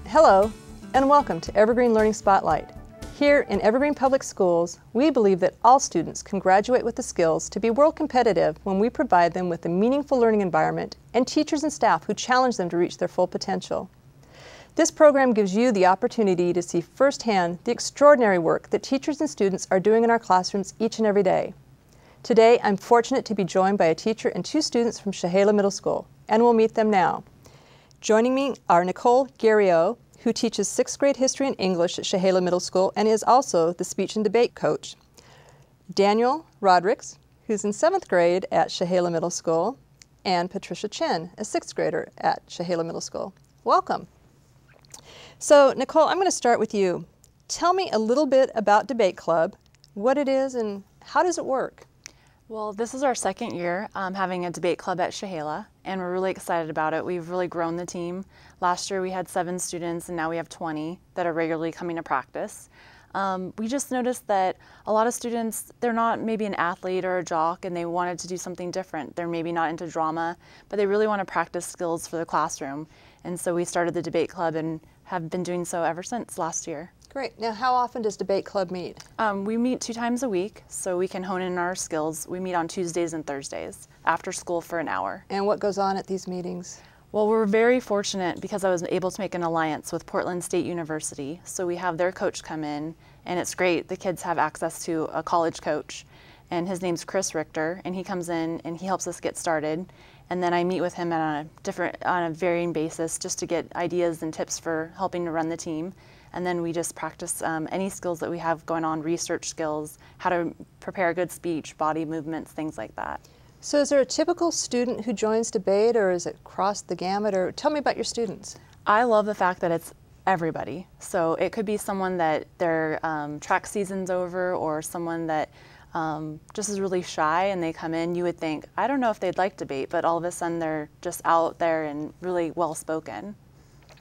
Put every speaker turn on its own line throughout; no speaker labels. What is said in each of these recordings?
Hello, and welcome to Evergreen Learning Spotlight. Here in Evergreen Public Schools, we believe that all students can graduate with the skills to be world competitive when we provide them with a meaningful learning environment and teachers and staff who challenge them to reach their full potential. This program gives you the opportunity to see firsthand the extraordinary work that teachers and students are doing in our classrooms each and every day. Today, I'm fortunate to be joined by a teacher and two students from Shahala Middle School, and we'll meet them now. Joining me are Nicole, who teaches 6th grade history and English at Shahala Middle School and is also the speech and debate coach. Daniel Rodricks, who's in 7th grade at Shahala Middle School, and Patricia Chen, a 6th grader at Shahala Middle School. Welcome. So Nicole, I'm going to start with you. Tell me a little bit about Debate Club, what it is and how does it work?
Well, this is our second year having a debate club at Shahala, and we're really excited about it. We've really grown the team. Last year we had 7 students, and now we have 20 that are regularly coming to practice. We just noticed that a lot of students, they're not maybe an athlete or a jock, and they wanted to do something different. They're maybe not into drama, but they really want to practice skills for the classroom. And so we started the debate club and have been doing so ever since last year.
Great. Now, how often does Debate Club meet?
We meet 2 times a week, so we can hone in our skills. We meet on Tuesdays and Thursdays after school for an hour.
And what goes on at these meetings?
Well, we're very fortunate because I was able to make an alliance with Portland State University. So we have their coach come in, and it's great. The kids have access to a college coach, and his name's Chris Richter, and he comes in and he helps us get started. And then I meet with him on a varying basis just to get ideas and tips for helping to run the team. And then we just practice any skills that we have going on, research skills, how to prepare a good speech, body movements, things like that.
So is there a typical student who joins debate, or is it across the gamut? Or tell me about your students.
I love the fact that it's everybody. So it could be someone that their track season's over, or someone that just is really shy and they come in. You would think, I don't know if they'd like debate, but all of a sudden they're just out there and really well spoken.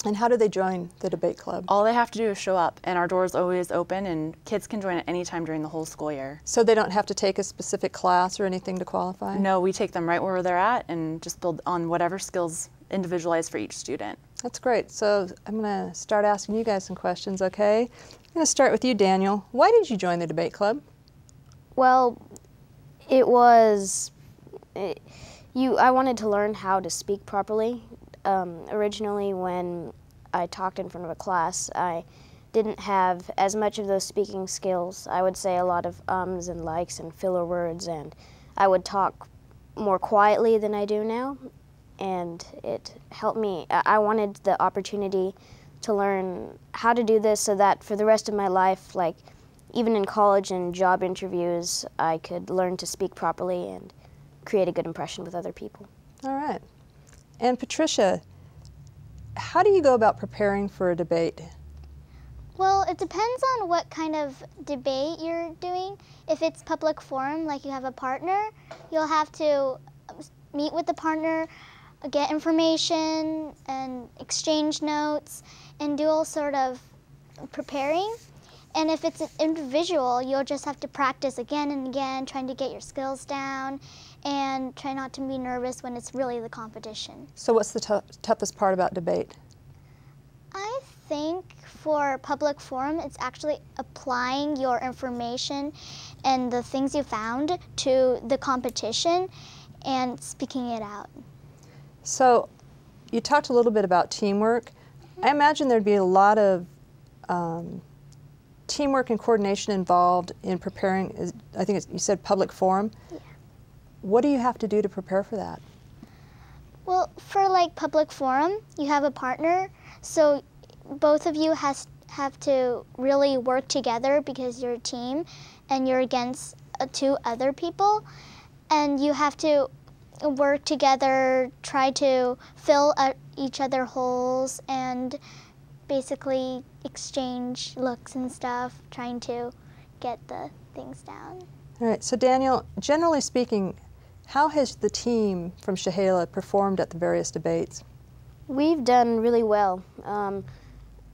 And how do they join the debate club?
All they have to do is show up, and our door is always open, and kids can join at any time during the whole school year.
So they don't have to take a specific class or anything to qualify?
No, we take them right where they're at and just build on whatever skills individualized for each student.
That's great. So I'm going to start asking you guys some questions, okay? I'm going to start with you, Daniel. Why did you join the debate club?
Well, it was, I wanted to learn how to speak properly. Originally, when I talked in front of a class, I didn't have as much of those speaking skills. I would say a lot of ums and likes and filler words, and I would talk more quietly than I do now, and it helped me. I wanted the opportunity to learn how to do this so that for the rest of my life, like even in college and job interviews, I could learn to speak properly and create a good impression with other people.
All right. And Patricia, how do you go about preparing for a debate?
Well, it depends on what kind of debate you're doing. If it's public forum, like you have a partner, you'll have to meet with the partner, get information, and exchange notes, and do all sort of preparing. And if it's an individual, you'll just have to practice again and again, trying to get your skills down, and try not to be nervous when it's really the competition.
So what's the toughest part about debate?
I think for public forum, it's actually applying your information and the things you found to the competition and speaking it out.
So you talked a little bit about teamwork. I imagine there'd be a lot of teamwork and coordination involved in preparing, I think you said public forum.
Yeah.
What do you have to do to prepare for that?
Well, for like public forum, you have a partner, so both of you have to really work together because you're a team and you're against 2 other people, and you have to work together, try to fill each other holes, and basically exchange looks and stuff, trying to get the things down.
All right, so Daniel, generally speaking, how has the team from Shahala performed at the various debates?
We've done really well.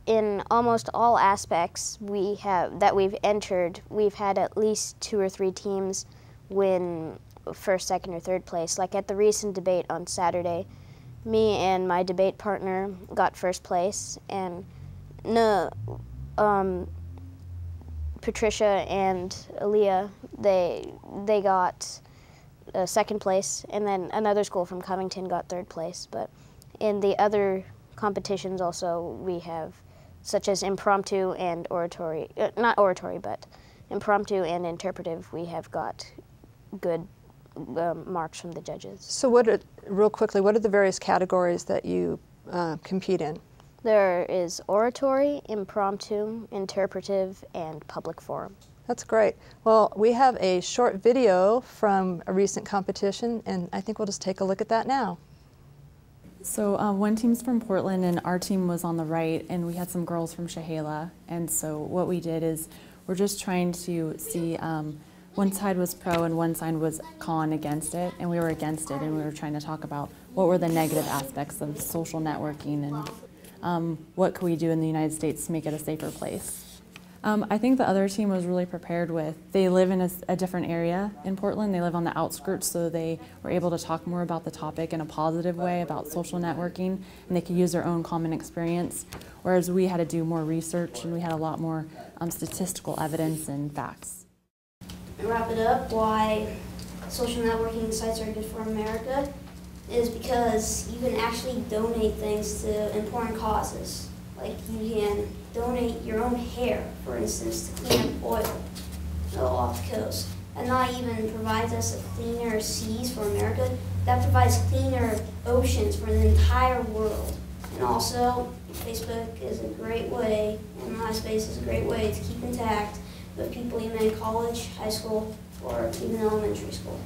In almost all aspects that we've entered, we've had at least 2 or 3 teams win first, second, or third place. Like at the recent debate on Saturday, me and my debate partner got first place, and no, Patricia and Aaliyah, they got second place, and then another school from Covington got third place. But in the other competitions also we have, such as impromptu and oratory, not oratory, but impromptu and interpretive, we have got good marks from the judges.
So real quickly, what are the various categories that you compete in?
There is oratory, impromptu, interpretive, and public forum.
That's great. Well, we have a short video from a recent competition, and I think we'll just take a look at that now.
So one team's from Portland, and our team was on the right, and we had some girls from Shahala. And so what we did is we're just trying to see one side was pro and one side was con against it, and we were against it, and we were trying to talk about what were the negative aspects of social networking and what could we do in the United States to make it a safer place. I think the other team was really prepared with, they live in a different area in Portland, they live on the outskirts, so they were able to talk more about the topic in a positive way about social networking, and they could use their own common experience, whereas we had to do more research and we had a lot more statistical evidence and facts.
To wrap it up, why social networking sites are good for America is because you can actually donate things to important causes. Like you can donate your own hair, for instance, to clean up oil off the coast. And that even provides us a cleaner seas for America. That provides cleaner oceans for the entire world. And also, Facebook is a great way, and MySpace is a great way to keep intact with people even in college, high school, or even elementary school.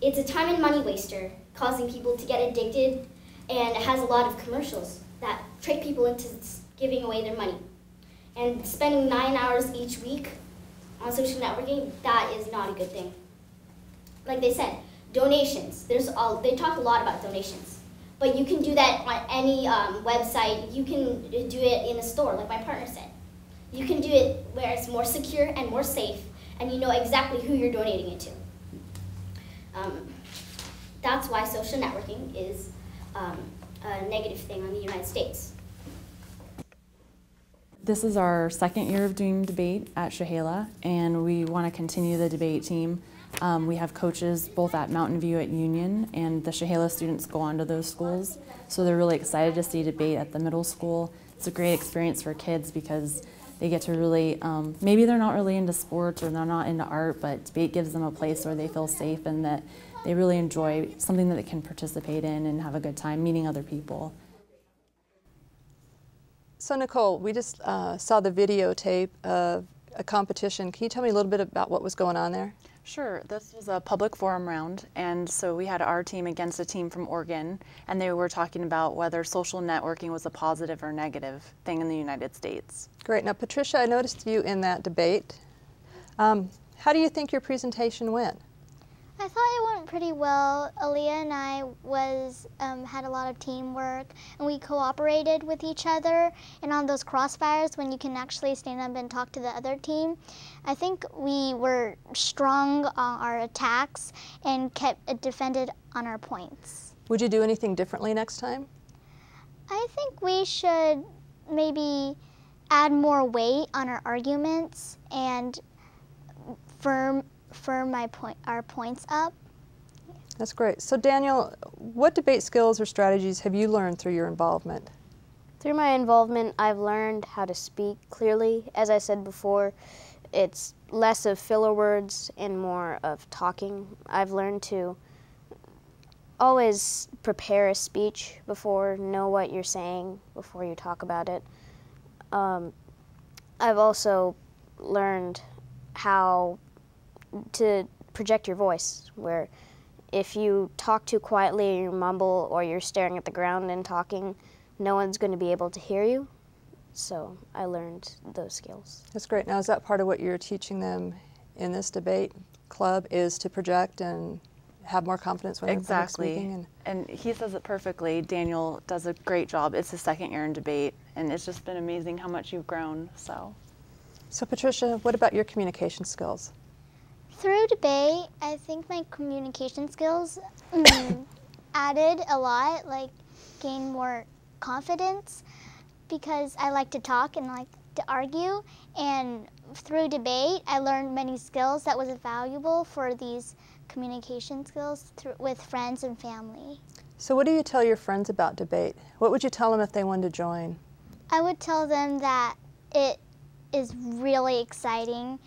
It's a time and money waster, causing people to get addicted, and it has a lot of commercials that trick people into giving away their money. And spending 9 hours each week on social networking, that is not a good thing. Like they said, donations. They talk a lot about donations. But you can do that on any website. You can do it in a store, like my partner said. You can do it where it's more secure and more safe, and you know exactly who you're donating it to. That's why social networking is a negative thing on the United States.
This is our second year of doing debate at Shahala, and we want to continue the debate team. We have coaches both at Mountain View at Union, and the Shahala students go on to those schools, so they're really excited to see debate at the middle school. It's a great experience for kids because they get to really, maybe they're not really into sports or they're not into art, but debate gives them a place where they feel safe and that they really enjoy something that they can participate in and have a good time meeting other people.
So Nicole, we just saw the videotape of a competition. Can you tell me a little bit about what was going on there?
Sure. This was a public forum round, and so we had our team against a team from Oregon, and they were talking about whether social networking was a positive or negative thing in the United States.
Great. Now, Patricia, I noticed you in that debate. How do you think your presentation went?
I thought it went pretty well. Aaliyah and I had a lot of teamwork, and we cooperated with each other. And on those crossfires, when you can actually stand up and talk to the other team, I think we were strong on our attacks and defended on our points.
Would you do anything differently next time?
I think we should maybe add more weight on our arguments and firm our points up.
That's great. So Daniel, what debate skills or strategies have you learned through your involvement?
Through my involvement, I've learned how to speak clearly. As I said before, it's less of filler words and more of talking. I've learned to always prepare a speech before, know what you're saying before you talk about it. I've also learned how to project your voice, where if you talk too quietly or you mumble or you're staring at the ground and talking, no one's going to be able to hear you. So I learned those skills.
That's great. Now, is that part of what you're teaching them in this debate club, is to project and have more confidence when they're speaking?
And he says it perfectly. Daniel does a great job. It's his second year in debate, and it's just been amazing how much you've grown. So
Patricia, what about your communication skills? Through debate, I think my communication skills added a lot, like gained more confidence because I like to talk and like to argue. And through debate, I learned many skills that was valuable for these communication skills with friends and family.
So what do you tell your friends about debate? What would you tell them if they wanted to join?
I would tell them that it is really exciting.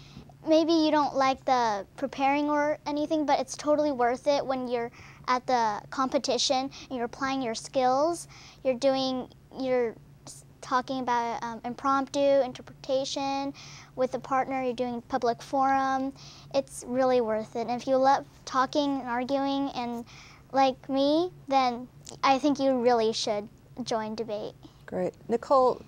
Maybe you don't like the preparing or anything, but it's totally worth it when you're at the competition and you're applying your skills. You're talking about impromptu, interpretation. With a partner, you're doing public forum. It's really worth it. And if you love talking and arguing and like me, then I think you really should join debate.
Great. Nicole,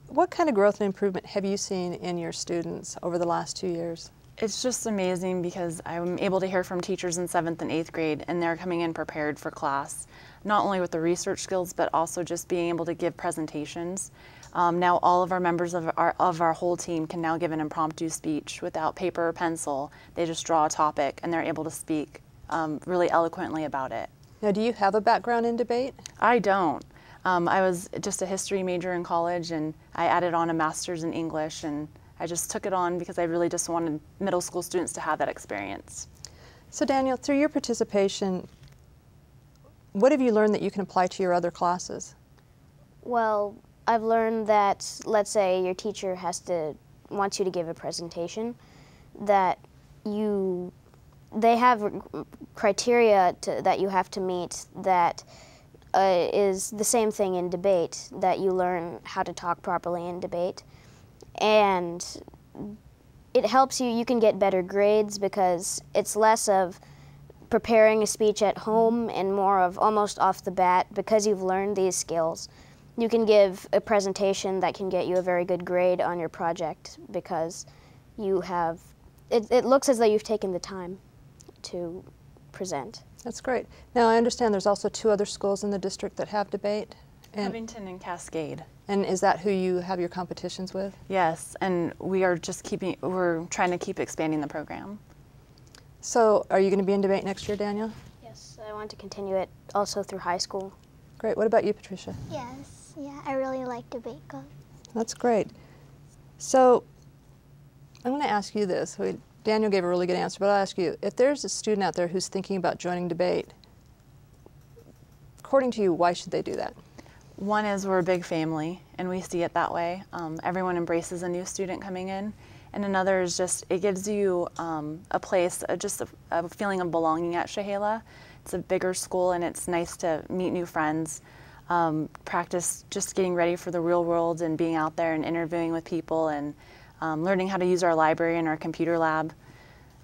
what kind of growth and improvement have you seen in your students over the last 2 years?
It's just amazing because I'm able to hear from teachers in 7th and 8th grade, and they're coming in prepared for class, not only with the research skills, but also just being able to give presentations. Now all of our members of our whole team can now give an impromptu speech without paper or pencil. They just draw a topic and they're able to speak really eloquently about it.
Now, do you have a background in debate?
I don't. I was just a history major in college, and I added on a master's in English, and I just took it on because I really just wanted middle school students to have that experience.
So Daniel, through your participation, what have you learned that you can apply to your other classes?
Well, I've learned that, let's say your teacher wants you to give a presentation, that they have criteria that you have to meet that is the same thing in debate, that you learn how to talk properly in debate. And it helps you can get better grades because it's less of preparing a speech at home and more of almost off the bat. Because you've learned these skills, you can give a presentation that can get you a very good grade on your project because it looks as though you've taken the time to present.
That's great. Now, I understand there's also 2 other schools in the district that have debate.
Covington and Cascade.
And is that who you have your competitions with?
Yes, and we're trying to keep expanding the program.
So, are you going to be in debate next year, Daniel?
Yes, I want to continue it also through high school.
Great. What about you, Patricia?
Yes, yeah, I really like debate club.
That's great. So, I'm going to ask you this. Daniel gave a really good answer, but I'll ask you, if there's a student out there who's thinking about joining debate, according to you, why should they do that?
One is we're a big family, and we see it that way. Everyone embraces a new student coming in. And another is just, it gives you a place, just a feeling of belonging at Shahala. It's a bigger school, and it's nice to meet new friends, practice just getting ready for the real world and being out there and interviewing with people and learning how to use our library and our computer lab.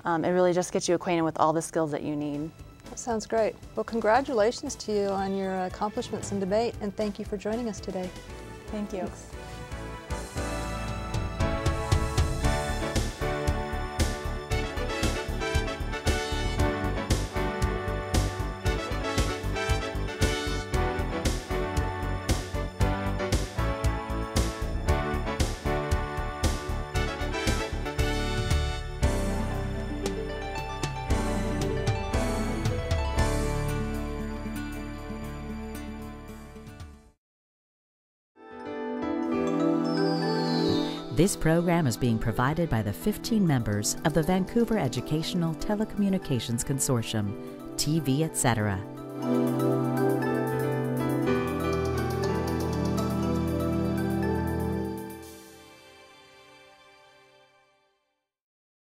It really just gets you acquainted with all the skills that you need.
That sounds great. Well, congratulations to you on your accomplishments in debate, and thank you for joining us today.
Thank you.
Thanks.
This program is being provided by the 15 members of the Vancouver Educational Telecommunications Consortium, TV, etc.